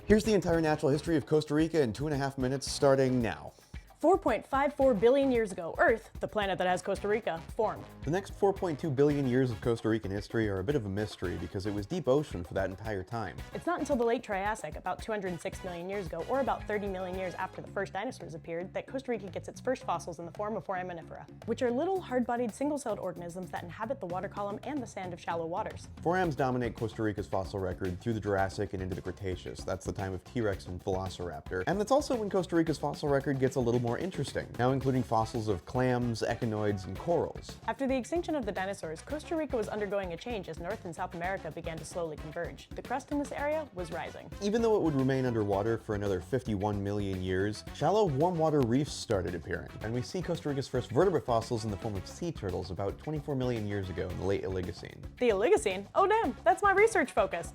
Here's the entire natural history of Costa Rica in 2.5 minutes, starting now. 4.54 billion years ago, Earth, the planet that has Costa Rica, formed. The next 4.2 billion years of Costa Rican history are a bit of a mystery because it was deep ocean for that entire time. It's not until the late Triassic, about 206 million years ago, or about 30 million years after the first dinosaurs appeared, that Costa Rica gets its first fossils in the form of foraminifera, which are little, hard-bodied, single-celled organisms that inhabit the water column and the sand of shallow waters. Forams dominate Costa Rica's fossil record through the Jurassic and into the Cretaceous. That's the time of T-Rex and Velociraptor. And that's also when Costa Rica's fossil record gets a little more interesting, now including fossils of clams, echinoids, and corals. After the extinction of the dinosaurs, Costa Rica was undergoing a change as North and South America began to slowly converge. The crust in this area was rising. Even though it would remain underwater for another 51 million years, shallow warm water reefs started appearing, and we see Costa Rica's first vertebrate fossils in the form of sea turtles about 24 million years ago in the late Oligocene. The Oligocene? Oh damn, that's my research focus.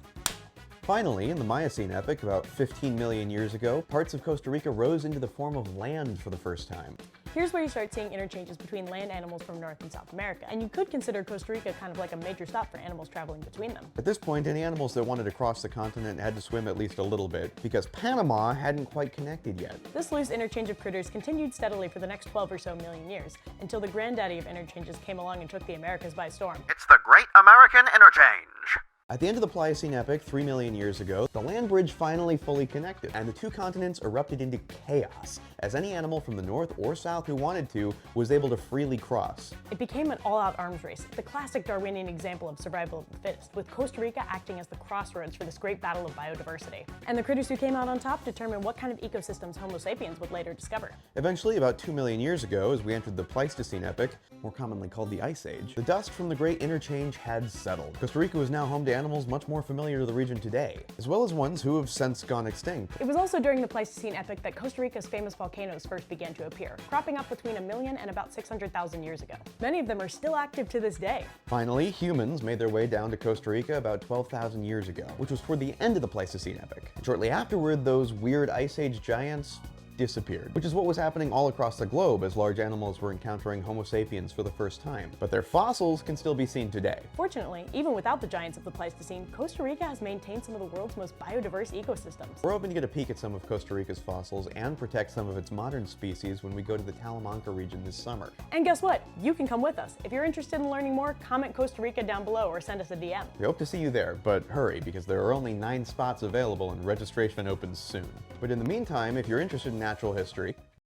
Finally, in the Miocene epoch, about 15 million years ago, parts of Costa Rica rose into the form of land for the first time. Here's where you start seeing interchanges between land animals from North and South America, and you could consider Costa Rica kind of like a major stop for animals traveling between them. At this point, any animals that wanted to cross the continent had to swim at least a little bit, because Panama hadn't quite connected yet. This loose interchange of critters continued steadily for the next 12 or so million years, until the granddaddy of interchanges came along and took the Americas by storm. It's the Great American Interchange. At the end of the Pliocene epoch, 3 million years ago, the land bridge finally fully connected, and the two continents erupted into chaos, as any animal from the north or south who wanted to was able to freely cross. It became an all-out arms race, the classic Darwinian example of survival of the fittest, with Costa Rica acting as the crossroads for this great battle of biodiversity. And the critters who came out on top determined what kind of ecosystems Homo sapiens would later discover. Eventually, about 2 million years ago, as we entered the Pleistocene epoch, more commonly called the Ice Age, the dust from the Great Interchange had settled. Costa Rica was now home to animals much more familiar to the region today, as well as ones who have since gone extinct. It was also during the Pleistocene epoch that Costa Rica's famous volcanoes first began to appear, cropping up between 1 million and about 600,000 years ago. Many of them are still active to this day. Finally, humans made their way down to Costa Rica about 12,000 years ago, which was toward the end of the Pleistocene epoch. And shortly afterward, those weird Ice Age giants disappeared, which is what was happening all across the globe as large animals were encountering Homo sapiens for the first time. But their fossils can still be seen today. Fortunately, even without the giants of the Pleistocene, Costa Rica has maintained some of the world's most biodiverse ecosystems. We're hoping to get a peek at some of Costa Rica's fossils and protect some of its modern species when we go to the Talamanca region this summer. And guess what? You can come with us. If you're interested in learning more, comment Costa Rica down below or send us a DM. We hope to see you there, but hurry, because there are only 9 spots available and registration opens soon. But in the meantime, if you're interested in natural history,